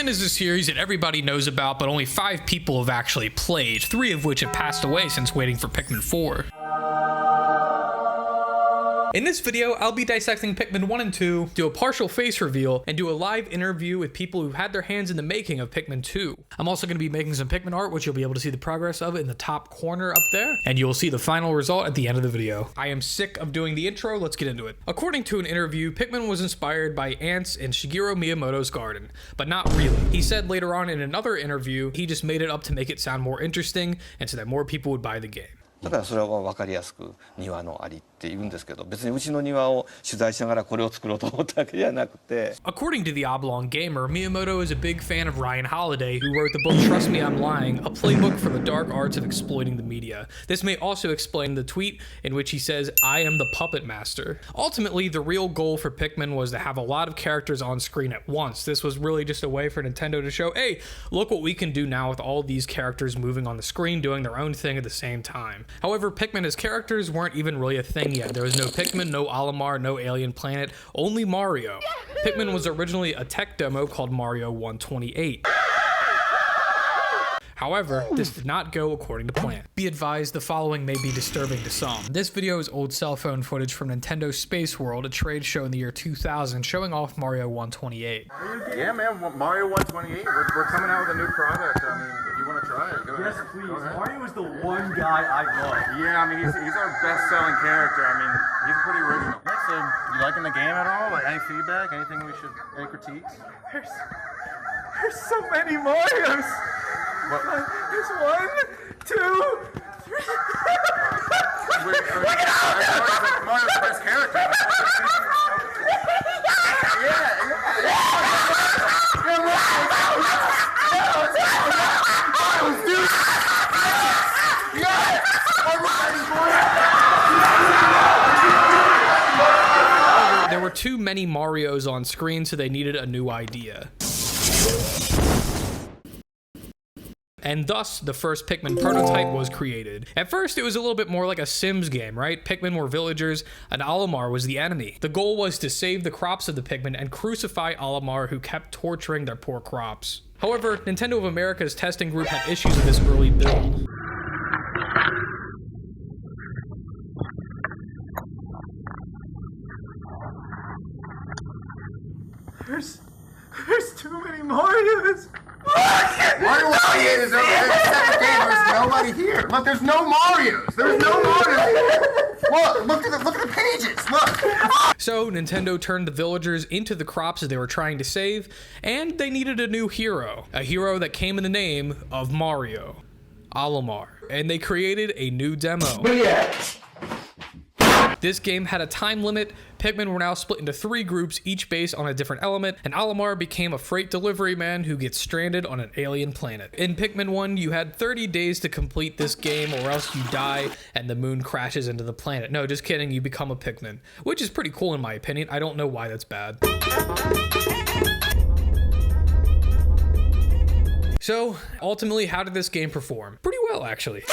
Pikmin is a series that everybody knows about, but only 5 people have actually played, 3 of which have passed away since waiting for Pikmin 4. In this video, I'll be dissecting Pikmin 1 and 2, do a partial face reveal, and do a live interview with people who had their hands in the making of Pikmin 2. I'm also going to be making some Pikmin art, which you'll be able to see the progress of in the top corner up there, and you'll see the final result at the end of the video. I am sick of doing the intro, let's get into it. According to an interview, Pikmin was inspired by ants in Shigeru Miyamoto's garden, but not really. He said later on in another interview, he just made it up to make it sound more interesting, and so that more people would buy the game. だからそれは分かりやすく庭のありって言うんですけど、別にうちの庭を取材しながらこれを作ろうと思ったわけではなくて。 According to the Oblong Gamer, Miyamoto is a big fan of Ryan Holiday, who wrote the book Trust Me I'm Lying, a playbook for the dark arts of exploiting the media. This may also explain the tweet in which he says, "I am the puppet master." Ultimately, the real goal for Pikmin was to have a lot of characters on screen at once. This was really just a way for Nintendo to show, hey, look what we can do now with all these characters moving on the screen, doing their own thing at the same time. However, Pikmin as characters weren't even really a thing yet. There was no Pikmin, no Olimar, no Alien Planet, only Mario. Pikmin was originally a tech demo called Mario 128. However, this did not go according to plan. Be advised, the following may be disturbing to some. This video is old cell phone footage from Nintendo Space World, a trade show in the year 2000, showing off Mario 128. Yeah, man, Mario 128, we're coming out with a new product. I mean, if you want to try it, go ahead. Yes, please. Mario is the one guy I love. Yeah, I mean, he's our best-selling character. I mean, he's pretty original. So, you liking the game at all? Like, any feedback? Anything we should, any critiques? There's so many Marios. What? There's 1, 2, 3. Mario's the best character. There were too many Marios on screen, so they needed a new idea. And thus, the first Pikmin prototype was created. At first, it was a little bit more like a Sims game, right? Pikmin were villagers, and Olimar was the enemy. The goal was to save the crops of the Pikmin and crucify Olimar, who kept torturing their poor crops. However, Nintendo of America's testing group had issues with this early build. There's too many Marios. Mario 128 is over there. The second game, there's nobody here. Look, there's no Marios. There's no Marios. Look at the pages. Look. So Nintendo turned the villagers into the crops that they were trying to save, and they needed a new hero. A hero that came in the name of Mario, Olimar. And they created a new demo. This game had a time limit. Pikmin were now split into 3 groups, each based on a different element, and Olimar became a freight delivery man who gets stranded on an alien planet. In Pikmin 1, you had 30 days to complete this game, or else you die and the moon crashes into the planet. No, just kidding, you become a Pikmin, which is pretty cool in my opinion. I don't know why that's bad. So, ultimately, how did this game perform? Pretty well, actually.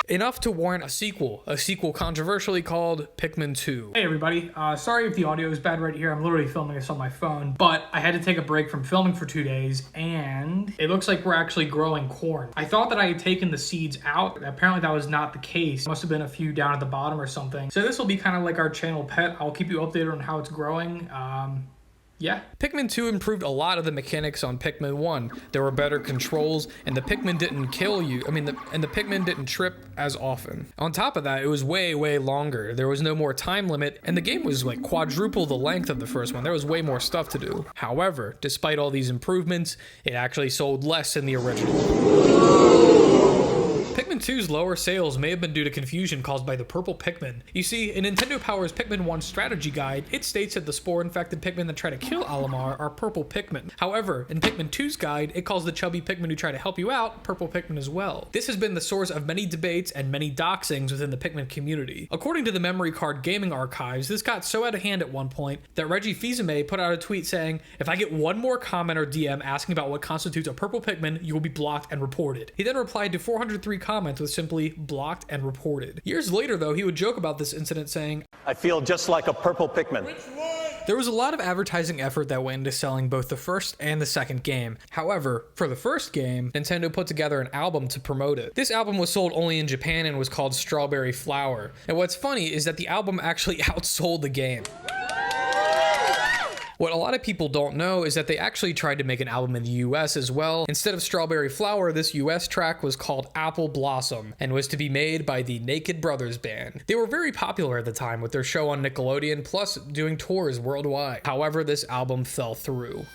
Enough to warrant a sequel controversially called Pikmin 2. Hey everybody, sorry if the audio is bad right here. I'm literally filming this on my phone, but I had to take a break from filming for 2 days, and it looks like we're actually growing corn. I thought that I had taken the seeds out. Apparently that was not the case. Must have been a few down at the bottom or something. So this will be kind of like our channel pet. I'll keep you updated on how it's growing. Yeah. Pikmin 2 improved a lot of the mechanics on Pikmin 1. There were better controls, and the Pikmin didn't kill you. The Pikmin didn't trip as often. On top of that, it was way longer. There was no more time limit, and the game was like quadruple the length of the first one. There was way more stuff to do. However, despite all these improvements, it actually sold less than the original. Pikmin 2's lower sales may have been due to confusion caused by the purple Pikmin. You see, in Nintendo Power's Pikmin 1 strategy guide, it states that the spore-infected Pikmin that try to kill Olimar are purple Pikmin. However, in Pikmin 2's guide, it calls the chubby Pikmin who try to help you out purple Pikmin as well. This has been the source of many debates and many doxings within the Pikmin community. According to the Memory Card Gaming Archives, this got so out of hand at one point that Reggie Fils-Aimé put out a tweet saying, "If I get one more comment or DM asking about what constitutes a purple Pikmin, you will be blocked and reported." He then replied to 403 comments with simply blocked and reported. Years later though, he would joke about this incident saying, "I feel just like a purple Pikmin." Which one? There was a lot of advertising effort that went into selling both the first and the second game. However, for the first game, Nintendo put together an album to promote it. This album was sold only in Japan and was called Strawberry Flower. And what's funny is that the album actually outsold the game. What a lot of people don't know is that they actually tried to make an album in the US as well. Instead of Strawberry Flower, this US track was called Apple Blossom and was to be made by the Naked Brothers Band. They were very popular at the time with their show on Nickelodeon, plus doing tours worldwide. However, this album fell through.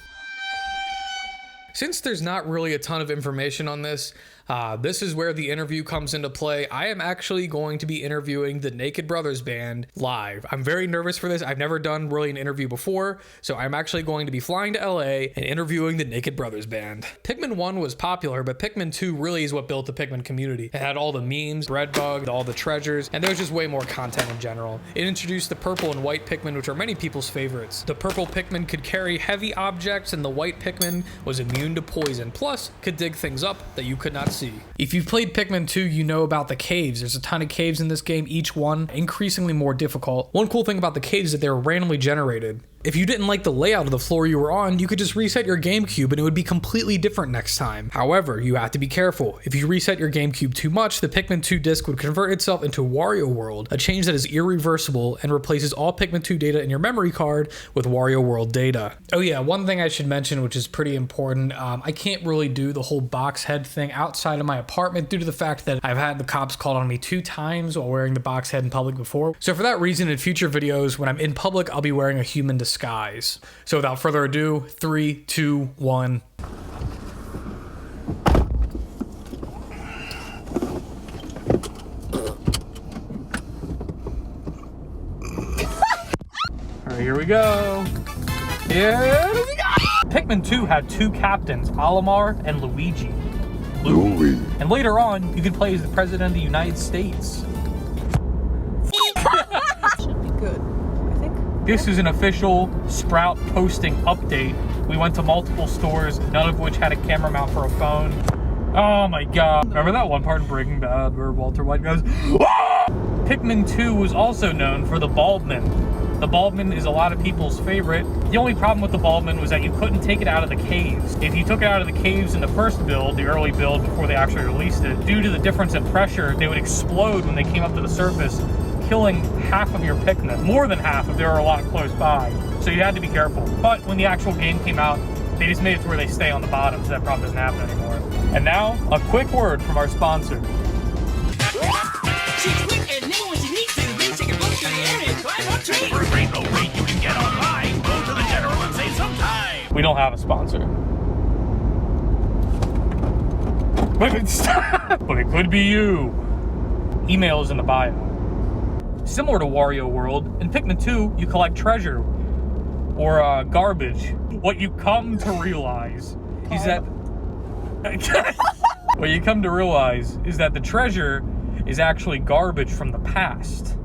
Since there's not really a ton of information on this, this is where the interview comes into play. I am actually going to be interviewing the Naked Brothers Band live. I'm very nervous for this. I've never done really an interview before, so I'm actually going to be flying to LA and interviewing the Naked Brothers Band. Pikmin 1 was popular, but Pikmin 2 really is what built the Pikmin community. It had all the memes, Breadbug, all the treasures, and there was just way more content in general. It introduced the purple and white Pikmin, which are many people's favorites. The purple Pikmin could carry heavy objects, and the white Pikmin was immune to poison, plus could dig things up that you could not see. If you've played Pikmin 2, you know about the caves. There's a ton of caves in this game, each one increasingly more difficult. One cool thing about the caves is that they were randomly generated. If you didn't like the layout of the floor you were on, you could just reset your GameCube and it would be completely different next time. However, you have to be careful. If you reset your GameCube too much, the Pikmin 2 disc would convert itself into Wario World, a change that is irreversible and replaces all Pikmin 2 data in your memory card with Wario World data. Oh yeah, one thing I should mention, which is pretty important, I can't really do the whole box head thing outside of my apartment due to the fact that I've had the cops called on me 2 times while wearing the box head in public before. So for that reason, in future videos, when I'm in public, I'll be wearing a human disguise. So without further ado, 3, 2, 1. Alright, here we go. Here we go! Pikmin 2 had 2 captains, Olimar and Luigi. Louie. And later on, you could play as the President of the United States. Should be good, I think. This is an official Sprout posting update. We went to multiple stores, none of which had a camera mount for a phone. Oh my god. Remember that one part in Breaking Bad where Walter White goes, "Ah!" Pikmin 2 was also known for the Baldman. The Baldman is a lot of people's favorite. The only problem with the Baldman was that you couldn't take it out of the caves. If you took it out of the caves in the first build, the early build before they actually released it, due to the difference in pressure, they would explode when they came up to the surface, killing half of your Pikmin. More than half if they were a lot close by. So you had to be careful. But when the actual game came out, they just made it to where they stay on the bottom, so that problem doesn't happen anymore. And now, a quick word from our sponsor. She's quick and nimble when she needs to. Then she can run through the air and climb on trees. For a great low rate you can get online. Go to the general and save some time. We don't have a sponsor. But stop! But it could be you. Email is in the bio. Similar to Wario World, in Pikmin 2, you collect treasure. Or garbage. What you come to realize is that... What you come to realize is that the treasure is actually garbage from the past.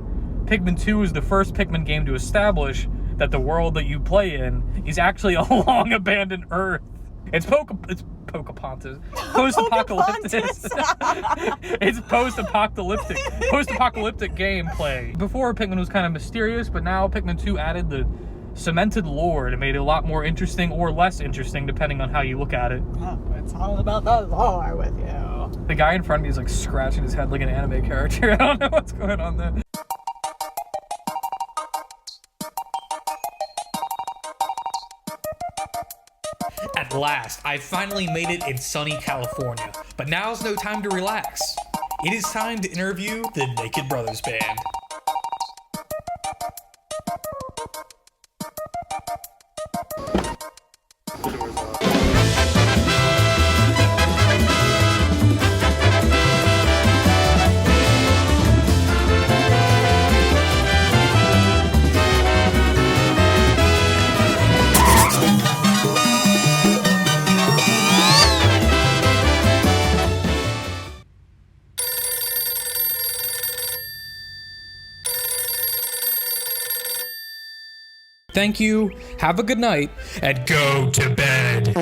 Pikmin 2 is the first Pikmin game to establish that the world that you play in is actually a long abandoned Earth. It's Pocahontas. Post-apocalyptic. It's post-apocalyptic gameplay. Before, Pikmin was kind of mysterious, but now Pikmin 2 added the cemented lore and made it a lot more interesting or less interesting depending on how you look at it. Oh, it's all about the lore with you. The guy in front of me is like scratching his head like an anime character. I don't know what's going on there. At last, I finally made it in sunny California. But now's no time to relax. It is time to interview the Naked Brothers Band. Thank you, have a good night, and go to bed.